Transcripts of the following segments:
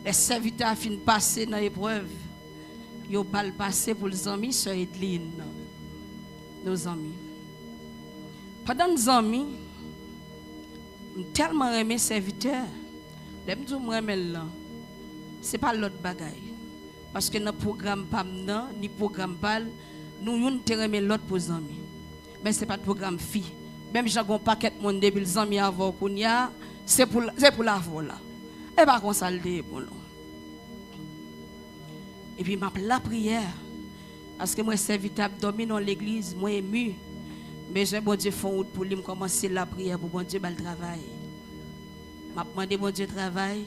Les serviteurs fin passer dans l'épreuve. Yo pas le passer pour les amis sœur Edline. Nos amis. Pendant nos amis, tellement aimé serviteur. L'aime tout moi là. C'est pas l'autre bagaille. Parce que dans programme pas ni programme pas nous yon te remet l'autre pour les amis. Mais c'est pas de programme fille. Même j'ai un paquet de monde depuis les amis avant qu'on y a, c'est pour la vola. Et pas qu'on ça le pour nous. Et puis m'a la prière parce que moi serviteur dormi dans l'église, moi ému. Mais j'ai bon Dieu font route pour lui commencer la prière pour bon Dieu le travail. M'a demandé bon Dieu travail,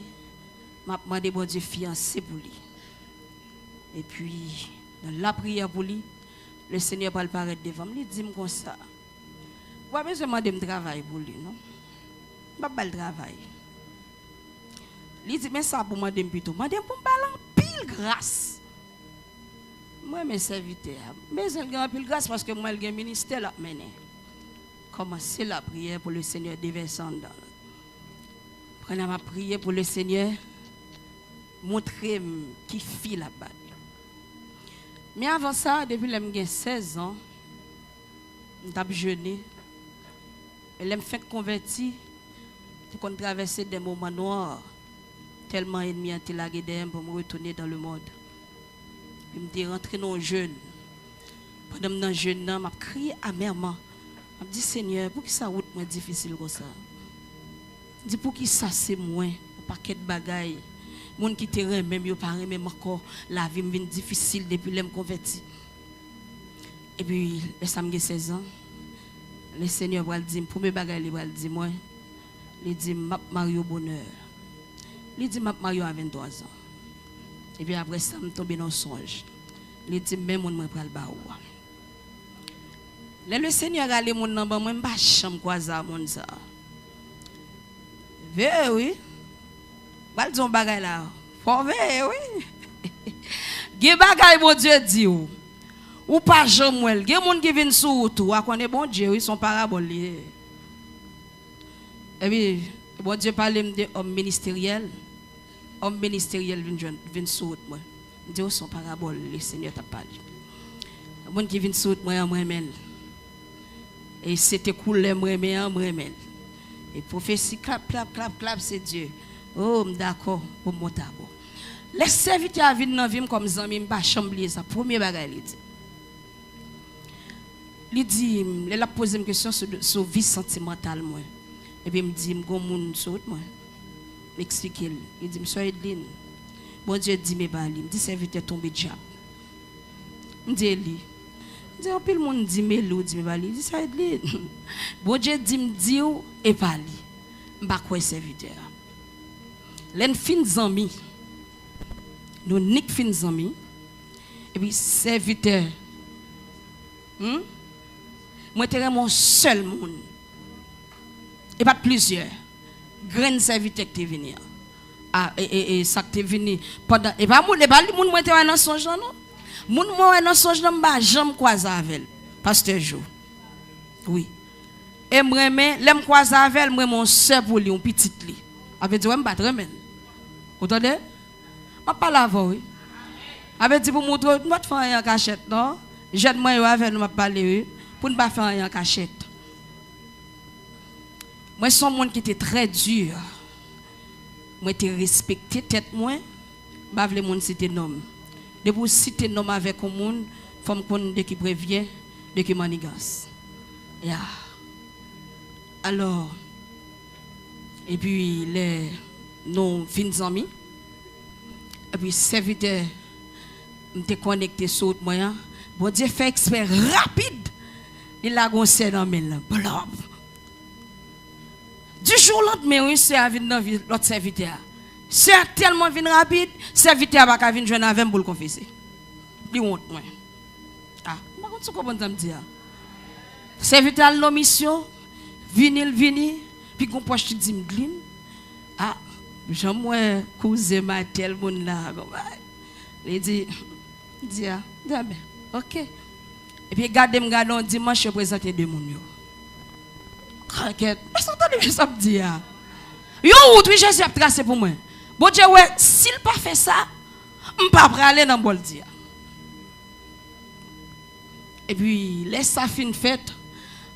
m'a demandé bon Dieu fiancé pour lui. Et puis dans la prière pour lui, le Seigneur va le paraître devant lui, dit comme ça. Vous avez besoin de travail pour lui, non? Pas le travail. Il dit mais ça pour moi plutôt, moi pour me pile grâce. Moi mes serviteurs, mais j'ai une pile grâce parce que moi j'ai un ministère là mener. Commencez la prière pour le Seigneur déversant. Prenez ma prière pour le Seigneur, montrer qui fit là-bas. Mais avant ça, depuis que j'ai 16 ans, j'ai jeûné. Et je me fait convertir pour qu'on traverse des moments noirs. Tellement ennemi a été lagué pour me retourner dans le monde. Je me suis rentré dans le jeûne. Pendant que je jeûne, je crié amèrement. Je me dit Seigneur, pour qui ça route moins difficile comme ça? Je dis pour qui ça c'est moins, un paquet de bagailles. Les gens qui te remet, même yo pas même encore la vie me difficile depuis que je me converti. Et puis, le samedi 16 ans, le Seigneur va dire, pour mes bagailles, il va dire moi, il dit m'a Mario bonheur. Il dit m'a Mario à 23 ans. Et puis après ça, je tombe dans le songe. Il dit même mon moi pral ba ou. Le Seigneur a les mon nan ba moi pas chambre croiser mon ça. Oui. Bal don bagay là. Faut oui. Ge bagay bon Dieu dit ou pas Jean-Mouel, gen moun qui vinn sou tout, a connaît bon Dieu, ils sont paraboles. Et puis bon Dieu parle de homme ministériel. Homme ministériel vinn sou moi. Dieu sont paraboles, le Seigneur t'a parlé. Moun qui vinn sou moi moi-même. Et c'était cool moi-même. Et prophétie clap c'est Dieu. Oh d'accord pour mon tabo. Les serviteurs viennent dans vie comme zami m'pa chambler ça premier bagage il dit il a posé une question sur vie sentimentale moi. Et puis il me dit m'gon moun saute moi. M'expliquer il dit monsieur Edline. Bon Dieu dit me parler, me dit serviteur tomber diable. Me dit lui. Dit en pile monde dit me lou dit me parler, dit ça Edline. Bon Dieu dit me dit et parler. M'pa quoi serviteur. L'en fin zami. Nous nique fin zami. Et puis serviteur. Moi t'es mon seul monde. Et pas plusieurs. Grand serviteur qui est venu. Ah et ça qui est venu pendant et pas moun moi t'es dans songe non. Moun moi dans songe non pas jamais croiser avec pasteur Jo. Oui. Et moi l'aime croiser avec moi mon seul pour lui un petit lui. Avait dit ouais me battre men. Vous entendez? On parle avant, oui. Avec dit pour montrer, nous ne faisons rien en cachette, non? J'aide-moi avec nous parler, pour ne pas faire rien en cachette. Moi, je suis un monde qui était très dur. Moi, je respecté tête moi. Je ne veux pas citer nom. De pour citer nom avec un monde, il faut me qui prévient, de qui manigance. Yeah. Alors, et puis, nos fins amis. Et puis, serviteur, m'te connecté sur le moyen. Bon Dieu fait expert rapide. Il a goncé dans mes là. Du jour l'autre, mais oui, c'est à venir dans l'autre serviteur. C'est tellement vin rapide, serviteur va venir joindre avec pour le confesser. Il honte moi. Ah, pas contre ce qu'on peut me dire. Serviteur la mission, vini, puis qu'on poche dit m'glin. Ah, j'aimerais cousin ma tel monde là. Il dit ben, ok. Et puis gardons dimanche je présente deux moun yo. T'inquiète, mais ça entend ça me dit. Yo, oui, Jésus a tracé pour moi. Bon Dieu, ouais, s'il pas fait ça, je ne peux pas aller dans le bol dire. Et puis, laisse ça fin fête.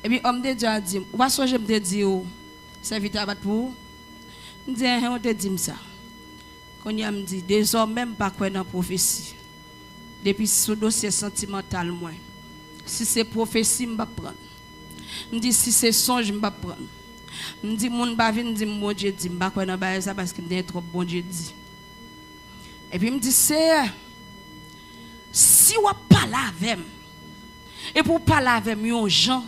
Et puis, homme de Dieu a dit, ou pas je me dis, serviteur à pour je dis, on te dit ça. Quand il me dit, désormais, même pas quoi dans la prophétie. Depuis ce dossier sentimental, moi. Si c'est prophétie, je vais prendre. Je dis, si c'est songe, je vais prendre. Je dis, mon pas venir dire, mon Dieu dit, je ne vais pas dans ça parce qu'il me dit trop bon Dieu dit. Et puis, il me dit, c'est si on parle avec moi, et pour parler avec moi, gens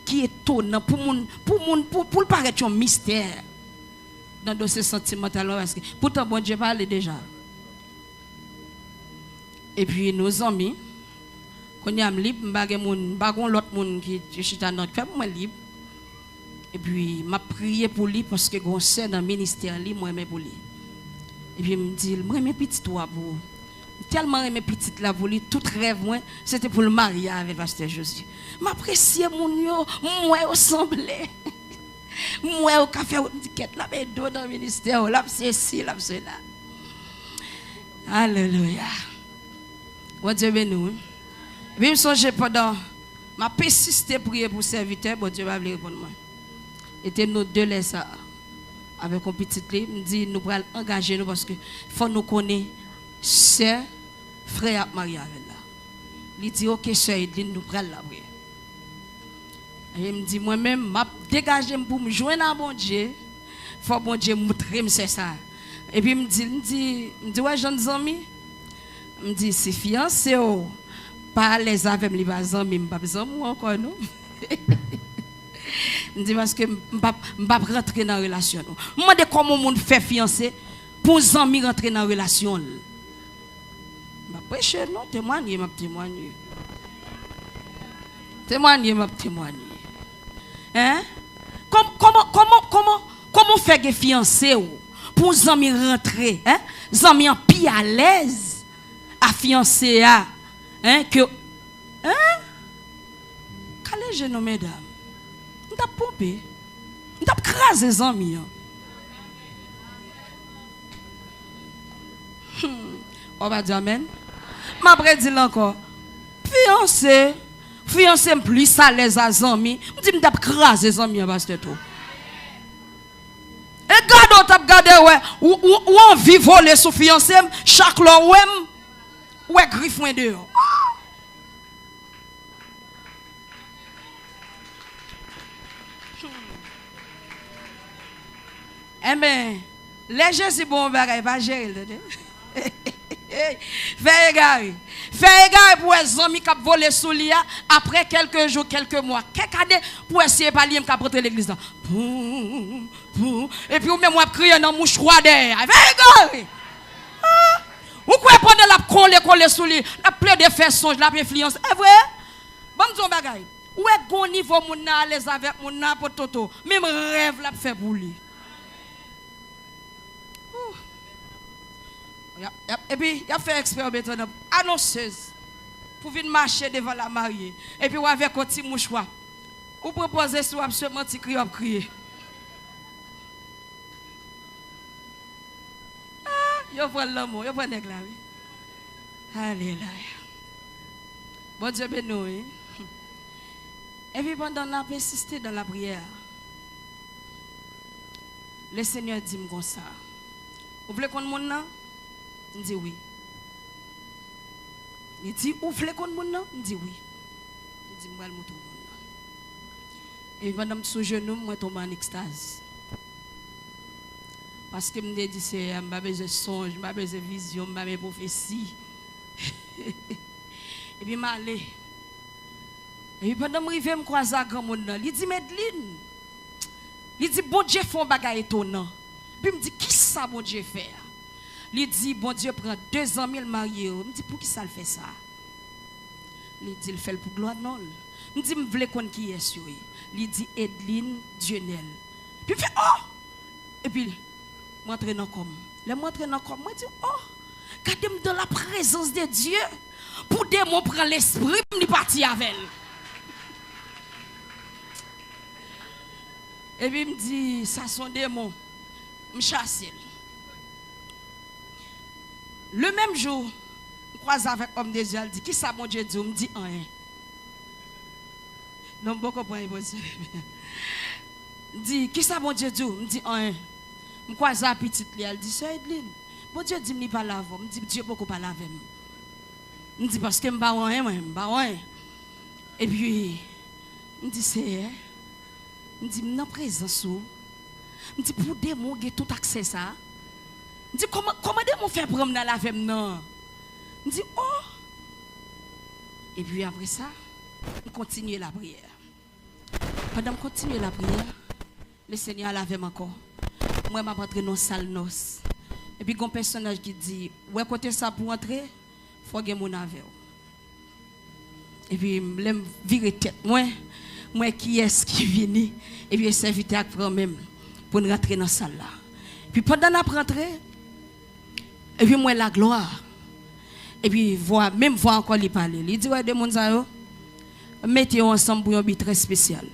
qui est étonnant, pour le paraître un mystère dans le dossier sentimental, parce que pourtant, bon Dieu parle déjà. Et puis, nos amis, quand on est libre, je ne sais pas l'autre monde qui est dans notre fait, moi libre. Et puis, je prié pour lui parce que je sais dans le ministère, moi, je pour lui. Et puis, il me dit, moi, je petit toi pour tellement aimé petite là pour lui, tout rêve moi, c'était pour le marier avec pasteur Josué. M'apprécier mon yo, moi ressemblé. Moi au café au ticket là mais dans le ministère là c'est ci là c'est là. Alléluia. Bon Dieu béni. Puis me songe pendant m'a persisté prier pour serviteur, bon Dieu va répondre moi. Était nous deux là ça avec un petit livre, me dit nous pourrons engager nous parce que faut nous connaître sœur frère Maria avec là. Il dit OK sœur Edline nous prenons la prière. Et il me dit moi-même m'a dégagé pour me joindre à bon Dieu. Faut bon Dieu montrer me c'est ça. Et puis il me dit ouais jeunes amis. Me dit c'est fiancé oh pas les avec les pas amis pas besoin encore non. Me dit parce que m'pas rentrer dans relation. Moi de comment monde fait fiancé pour amis rentrer dans relation. Ma prêcher non témoigner m'a témoigner. M'a témoigner. Hein? Comment faire des fiancés pour les amis rentrer, hein? Les amis en pis à l'aise à fiancer hein que hein? Calez jeune mesdames. On t'a pompé. On t'a crasé les amis. On va dire amen. Ma dit encore. Fiancé plus à l'aise à amis. On dit m't'a crasé les amis parce que tout. Et garde on t'a gardé ouais ou on vit voler sous fiancé chaque loi ouais griffon dehors. Eh bien, les Jésus bon bagay pas gérer. Fais égard pour les amis qui volé sous l'IA après quelques jours, quelques mois. Quelques années pour essayer de parler de rentrer l'église. Et puis, même moi, crier dans le mouchoir derrière. Fais égard. Ou quoi prendre la coller sous lui, la plaie de faire songe, la influence. Est vrai? Bon, son bagay. Ou est bon niveau mon à l'aise avec mon pour toto. Même rêve la fait pour lui. Et puis, il a fait expert maintenant, annonceuse, pour venir marcher devant la mariée. Et puis, avec un petit mouchoir, ou proposer sur absolument petit cri, crier. Ah, il prend l'amour, il prend l'église. Alléluia. Bon Dieu béni. Et puis, pendant qu'on a persisté dans la prière, le Seigneur dit comme ça. Vous voulez qu'on monde là? Il dit oui. Il dit, vous voulez qu'on monde là? Il dit oui. Il dit, moi, je vais le monde là. Et pendant que je suis genou, moi, je tombe en extase. Parce que je me dis, c'est un besoin de songe, un besoin de vision, un besoin de prophétie. Et puis, je suis allé. Et puis, pendant que je me croise à grand monde là, il dit, Medline, il dit, bon Dieu fait un bagage étonnant. Puis, il me dit, qui ça, bon Dieu fait? Il dit, bon Dieu prend 2 ans, il marié. Je me dis, pour qui ça le fait ça? Il dit, il fait pour gloire, non. Je me dis, je veux qu'on qui est sur lui. Il dit, Edline Dionel. Puis il fait, oh! Et puis, je montre dans comme. Je montre dans comme. Je dis, oh! Gardez-moi dans la présence de Dieu. Pour des mots prendre l'esprit, je suis parti avec elle. Et puis, il me dit, ça sont des mots. Je chasse. Le même jour, je croise avec l'homme de Dieu, il dit, qui ça mon Dieu dit? On me dit rien. Non, beaucoup pour un dit, qui ça mon Dieu dit? On me dit rien. Je croise à petite Lia, elle dit, Sœur Edline, mon Dieu dit, je pas laver. Je me dit, Dieu beaucoup pas laver. Je me dit, parce que je ne pas rien, je ne pas rien. Et puis, je me dit, c'est, je me dit, non présence où? Je me dit, pour des mots, j'ai tout accès ça. Je me dit, comment des faire pour me laver non? Je me dit, oh! Et puis après ça, je continue la prière. Pendant que je continue la prière, le Seigneur lave encore. Moi, je suis rentré dans la salle noce. Et puis, il y a un personnage qui dit, ouais, côté ça pour entrer, il faut que mon avec. Et puis, je me virer tête. Moi, qui est-ce qui vient? Et puis, je suis invité à prendre même pour rentrer dans la salle là. Puis, pendant que je rentré, et puis, moi, la gloire. Et puis, même voir encore lui parler. Il dit, ouais, de mon zao, mettez-vous ensemble pour un but très spécial.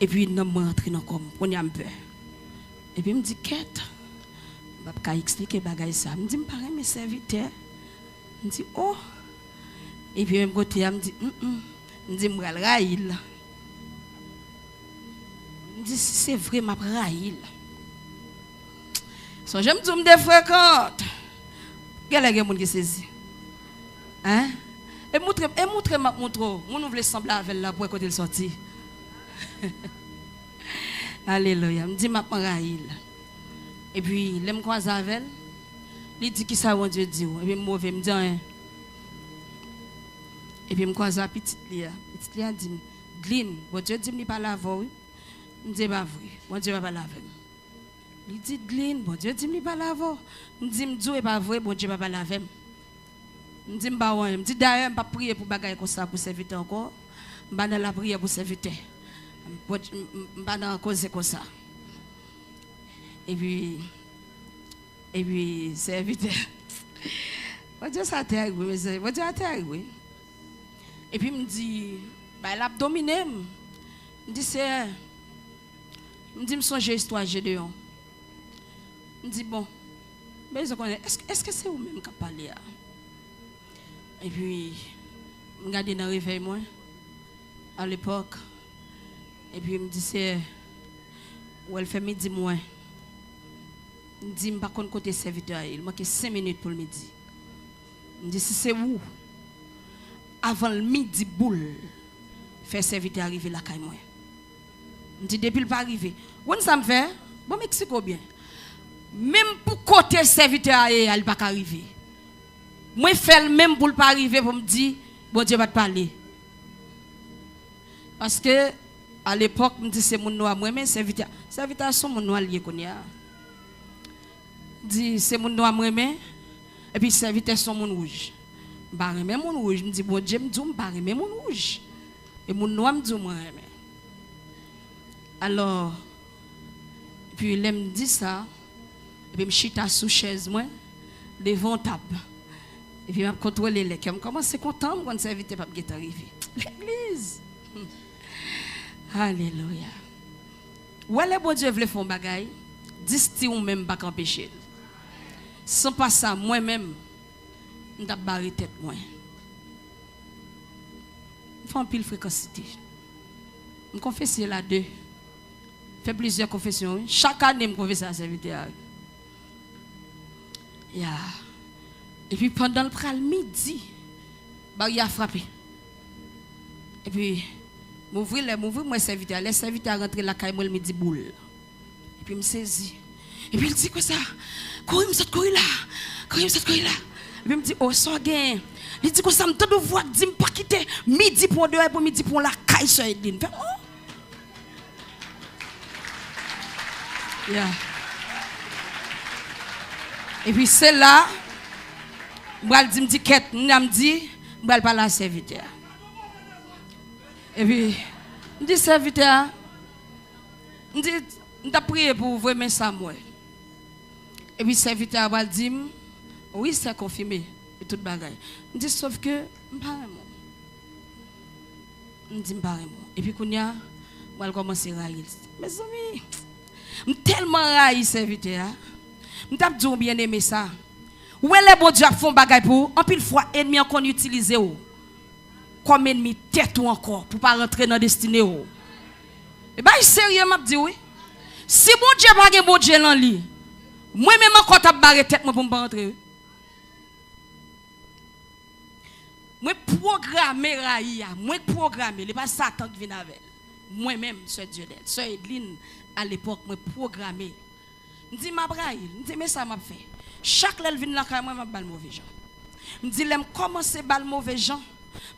Et puis, nous rentrons dans comme, on y a un peu. Et puis, il me dit, Kate, je ne vais pas expliquer ça. Il me dit, je ne vais pas mes serviteurs. Il me dit, oh. Et puis, même côté, il me dit, il me dit, je vais le raïl. Il me dit, si c'est vrai, je vais le raïl. So, j'aime dire, je me fréquente. Quel est le monde qui saisit? Hein? Et montre, mon veut sembler avec la pour côté sorti. Alléluia. Je me dis, et puis, je me croise avec elle. Il dit, qui ça, mon Dieu dit? Et puis, mauvais, me dit, hein. Et puis, je me croise avec petite Lia. Petite Lia dit, Gline, mon Dieu dit, je ne pas laver. Je me dis, pas vrai. Mon Dieu ne va pas laver. Il dit, Gline, bon Dieu dit, je ne pas laver. Je dis, Dieu n'est pas vrai, bon Dieu ne va pas laver. Je dis, je dis, d'ailleurs, je ne vais pas prier pour bagaille comme ça pour serviteur encore. Je ne vais pas la prière pour serviteur. Je ne vais pas causer comme ça. Et puis, serviteur. Bon Dieu, ça t'est arrivé, bon Dieu, ça t'est arrivé. Et puis, il me dit, il a dominé. Il me dit, c'est. Il me dit, je me songe l'histoire de Gédéon. Je me dis, bon, est-ce que c'est vous-même qui parlez? Et puis, je regarde dans le réveil, moi, à l'époque. Et puis, il me dit, c'est. Où elle fait midi moins. Il me dit, je ne sais pas côté serviteur. Il manque 5 minutes pour le midi. Il me dit, si c'est où, avant le midi boule, faire serviteur arriver là, quand moi. Il me dit, depuis le pas arrivé. Où ça me fait? Bon, Mexico bien. Même pour côté serviteur, il ne pas arriver. Moi, je fais le même pour ne pas arriver pour me dire, bon Dieu va te parler. Parce que, à l'époque, je me dis, c'est mon noir, moi-même, serviteur. Serviteur, sont mon noir lié qu'on y a. Dit, c'est mon noir, moi-même. Et puis, serviteur, sont mon rouge. Je ne même mon rouge. Je me dis, bon Dieu, je me dis, je même mon rouge. Et mon noir, me dit, moi, alors, puis, il me dit ça. Et puis, je suis sous chaise, moi, devant table. Et puis, je contrôle les lecs. Je commence à content quand le serviteur pas arrivé. L'église. Alléluia. Où est le bon Dieu veut faire un bagay? Dis-tu ou même pas empêcher. Sans pas ça, moi-même, je vais barrer tête moi. Je fais un pile fréquencité. Je confesse là deux. Je fais plusieurs confessions. Chaque année, je confesse à la serviteur. Yeah. Et puis pendant le midi, il a frappé. Et puis, m'ouvrir mon serviteur. Les serviteurs rentrent la caille, le midi boule. Et puis, il me saisit. Et puis, il dit quoi ça? Courir, courir là. Courir, courir là. Et puis, il me dit, oh, ça gain. Il dit quoi ça? Je me vois, dit, je ne pas quitter midi pour dehors, pour midi pour la caille, ça aide. Oh. Yeah. Et puis, c'est là. Je me dis, Kate, je me dis, je vais parler à serviteur. Et puis, je dis, serviteur, je dis, je t'ai prié pour ouvrir mes Samuel. Et puis, serviteur va dire, oui, c'est confirmé. Et tout le bagage. Je dis, sauf que, je ne parle pas. Je dis, je ne parle pas. Et puis, quand je vais commencer à railler. Mes amis, je suis tellement raillé, serviteur. Je t'ai dit, bien aimé ça. Où est les bon Dieu font bagay pour en pile fois ennemi qu'on utilise comme ennemi tête ou encore pour pas rentrer dans destinée ou. Et ben sérieux m'a dit oui. Si bon Dieu pas bon Dieu dans lui, moi même encore t'a barré tête moi pour pas rentrer. Moi programmer Raïa, moi programmer, il pas Satan qui vient avec. Moi même sœur Dieudel, sœur Edline à l'époque moi programmer. Me dit m'a braille, me dit mais ça m'a fait. Chaque lèl vient là moi m'a bal mauvais gens. Me dit l'aime commencer bal mauvais gens.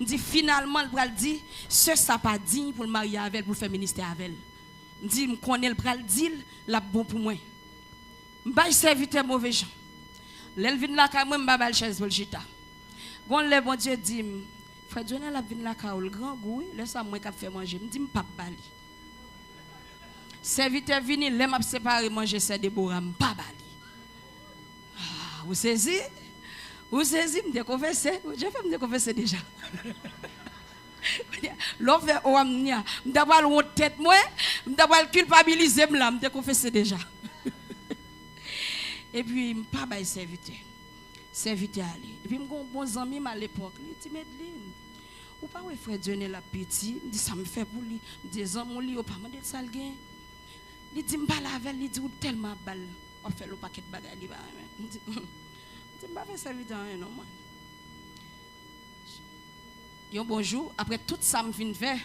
Me dit finalement le bral dit ce ça pas digne pour le marier avec pour faire ministère avec. Me dit me connaît le bral dit la bon pour moi. Me bail serviteur mauvais gens. Lèl vient là moi m'a bal chaise pour le chita. Gon le bon Dieu dit frère Jonel la vinn la ka le grand goût laisse ça moi qu'a fait manger me dit me pas bali. Serviteur vini l'aime a séparer manger c'est Déborah me pas bali. Ah, vous saisissez? Vous saisissez me confesser, j'ai fait me confesser déjà. L'on fait au amnia, me d'avoir honte tête moi, me d'avoir culpabiliser me là, me confesser déjà. Et puis me pas bail serviteur. Serviteur aller. Et puis mon bon ami à l'époque, il dit Medline, ou pas ouais frère Dionel la petit, il dit ça me fait pour lui, des hommes on lui au pas mandé ça le gain. Il dit me parle avec lui, il dit tellement balle, on fait le paquet de bagages là. Il dit pas faire serviteur non moi. Yon bonjour, après tout ça me fin faire,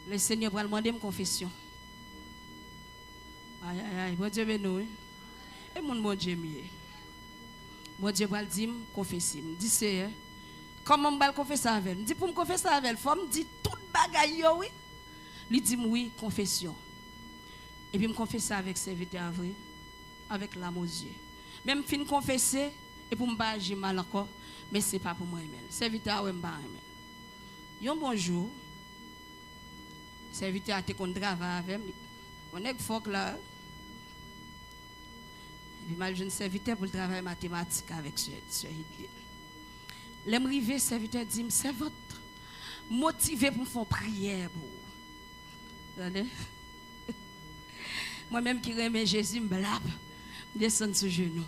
le Seigneur va demander une confession. Aïe aïe aïe, bon Dieu béni. Et mon bon Dieu mieux. Mon Dieu va le dire, confesser. Me dit c'est comment me confesser avec elle. Me dit pour me confesser avec elle, faut me dire tout bagaille oui. Il dit oui, confession. Et puis me confesser avec serviteur vrai, avec l'âme aux yeux. Même fin confesser et pour me pas agir mal encore, mais c'est pas pour moi aimer. Serviteur ouais me pas aimer. Yon bonjour. Serviteur a été qu'on travaille avec moi. On est fort là. Et puis, je suis serviteur pour le travail mathématique avec ce Hitler. L'arrivée, serviteur dit, c'est votre motivé pour faire prière. Vous entendez? Moi-même qui aime Jésus, je descends sur genou.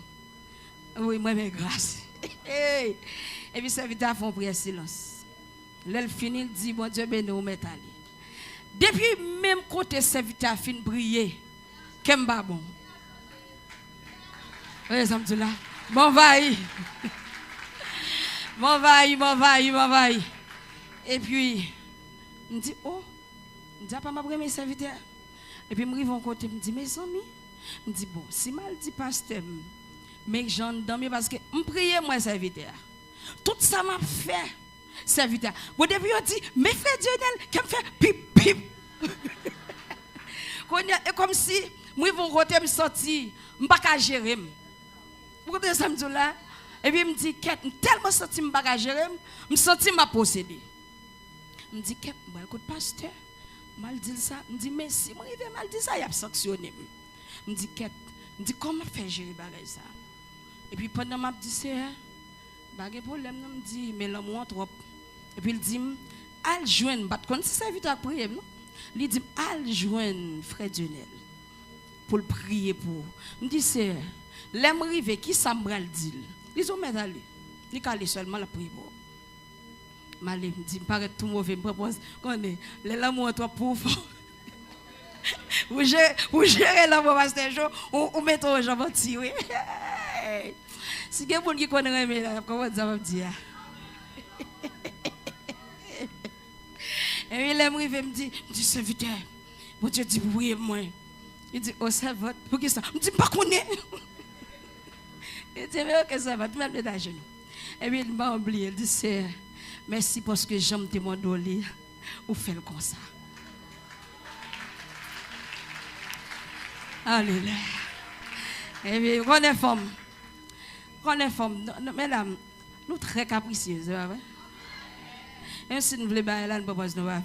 Oui, moi-même, grâce. Et puis, serviteur fait prière silence. L'elle finit, il dit, bon Dieu, béni, ou mettez aller. Depuis même côté serviteur fin prier, qu'est-ce que bon? Oui, ça me dit là. Bon, vaille. Bon, vaille. Et puis, je me dis, oh, je dis, pas ma premier serviteur. Et puis, je me arrive en côté, je me dis, mes amis, je me dis, bon, si mal dit pasteur, mais j'en dormi parce que je prie, moi, serviteur. Tout ça m'a fait, serviteur. Au début, on dit, mes frères Dionel, qui me fait pip, pip. Et comme si, moi, ils vont côté me sortir, je ne peux pas gérer. Vous comprenez ça, là? Et puis, je me dis, tellement senti que je ne peux pas gérer, je me sens ma posséder. Je me dis, écoute, pasteur, mal dit ça. Je me dis, mais si je mal dit ça, il a sanctionné. Je me dis, comment faire gérer ça? Et puis, pendant que je dis, c'est un problème, je me dis, mais l'amour trop. Et puis, il dit, al joindre, je ne sais pas si prier, non? Il dit, al joindre frère Dionel pour le prier pour. Je me dis, c'est l'aime rive qui ça me dit. Ils ont mis aller. Ils calent seulement la prière. Malé me dit, paraît tout mauvais, me propose qu'on est les l'amour toi pour vous gérez l'amour pasteur jour ou mettez aux gens tirer. Si quelqu'un qui connaît mais comment ça va dire. Et il me dit serviteur, mon Dieu dit oui moi. Il dit oh c'est votre pour qui ça? Me dit pas connaît. Il dit mais ok ça va, tu mets à genoux. Et puis il m'a oublié, il dit c'est merci parce que j'aime te demander ou faire comme ça. Alléluia. Et puis on est femme, mesdames, nous très capricieuses, c'est vrai? Et si nous voulons pas là, nous ne pouvons pas.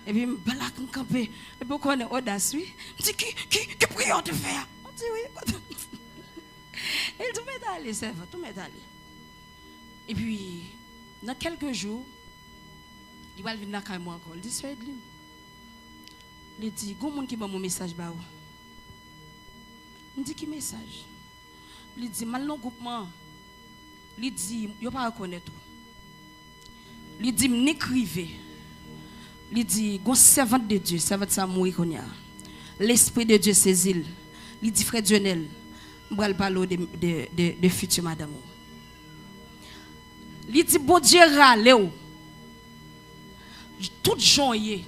Et puis, je me camper. Et puis, on est audace, oui. Je dis, qui prière de faire? On dit, oui. Et tout met aller, c'est vrai, tout met aller. Et puis, dans quelques jours, il va venir à moi encore. Il dit, c'est Edline. Il dit, il y a un monde qui m'a mon message. Je dis, qui message? il dit mal non groupement. Il dit yo pas reconnaître. Il dit m'écrivez. Il dit gon servante de Dieu, servante ça mourir konya. L'esprit de Dieu saisit. Il dit frère Dionel, on va parler de futur madame. Il dit bon Dieu râle tout joyeux.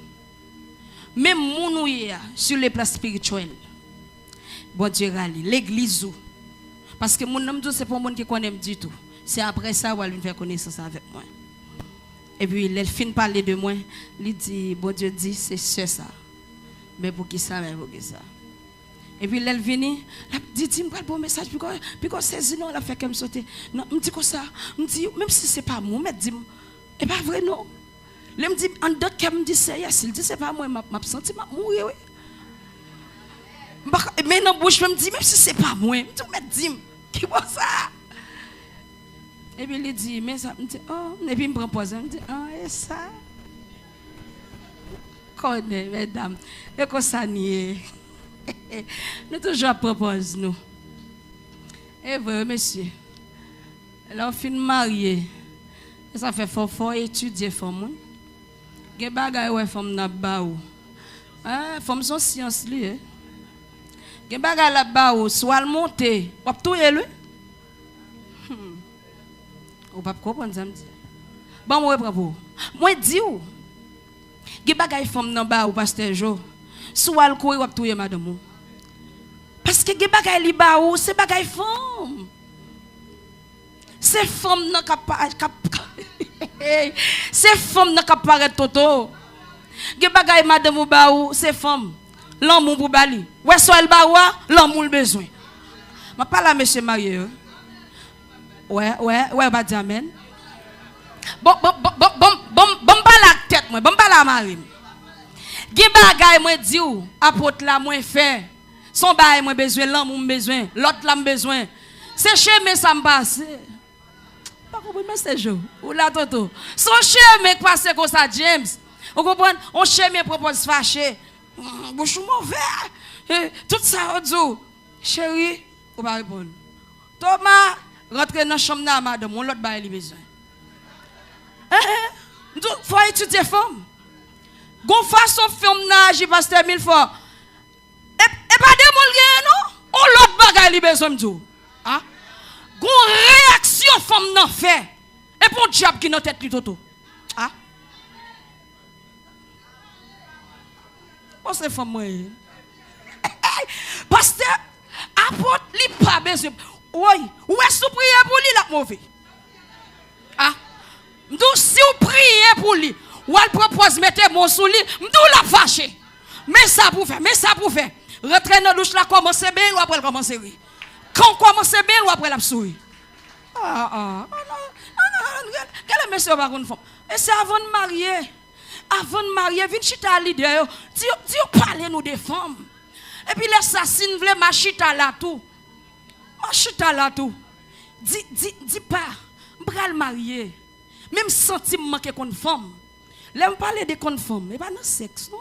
Même moun sur les places spirituelles. Bon Dieu râle l'église. Parce que mon nom c'est pas monde qui connaît du tout. C'est après ça où elle vient faire connaissance avec moi. Et puis elle fin parler de moi, il dit bon Dieu dit c'est ça. Mais pour qui ça, mais pour qui ça. Et puis elle vient, elle dit me bon message puis qu'on saisit non, elle a fait comme sauter. Non, me dit comme ça, me dit même si c'est pas moi, mais dit et pas vrai non. Elle me dit en d'autres cas me dit c'est yes, il dit c'est pas moi, m'a senti m'a mourir oui. Mais dans bouche me dit même si c'est pas moi, me dit qui voit ça. Et puis il dit mais ça me dit oh, et puis il me prend poison, me dit ah et ça. Connais mesdames, et qu'on ça nie. Nous toujours propose nous. Et vrai monsieur. Là on fin marié. Ça fait fort étudier femme. Gen bagay ouais femme n'a ba ou. Hein, femme son science li hein. Gen bagay la ba ou soit le monter, ou touyer lui. Ou pas comprendre ça me dit. Bon moi reprend. Moi dis ou. Gen bagay femme n'a ba ou pasteur Jo. Soit le courir ou touyer madame. Parce que gen bagay li ba ou c'est bagay femme. C'est femme n'a c'est femme n'a pas paraître toto. Ge bagay madame ou ba ou c'est femme. L'amour pour bali. Ouais soit elle ba ou l'amour le besoin. Ma parle à monsieur marié. Ouais ba di amen. Bon pas la tête moi, bon pas la mari. Ge bagay moi di ou apôtre la moi fait. Son bagay moi besoin, l'amour besoin, l'autre la besoin. C'est chez mais ça me passe. Pas comprendre mais c'est jour ou la toto son chemin passe comme ça James on comprend on chemin propose fâché bouche mauvais tout ça on dit chérie ou pas répondre Thomas rentre dans chambre là madame on l'autre bail li besoin faut étudier femme gon façon femme nage pasteur 1000 fois et pas de moun non on l'autre bagay li besoin m'dou hein gon réaction femme nan fait et pour diable qui dans tête li toto ah c'est femme moi pasteur apôtre li pas besoin oui ou est sous prier pour lui la mauvais ah m'dou si ou prier pour lui ou elle propose mettre mon sous lui m'dou la fâché mais ça pour faire rentrer dans douche là commencer bien ou après commencer rire. Quand on commence bien ou après la souris. Quel est monsieur par contre femme? Et c'est avant de marier. Avant de marier, vite chita l'idée. Dis parler nous des femmes. Et puis l'assassin voulait ma chita là tout. Ma chita là tout. Dis pas, m'bral marier. Même sentiment manquer qu'on femme. Là me parler de qu'on femme, mais pas dans sexe non.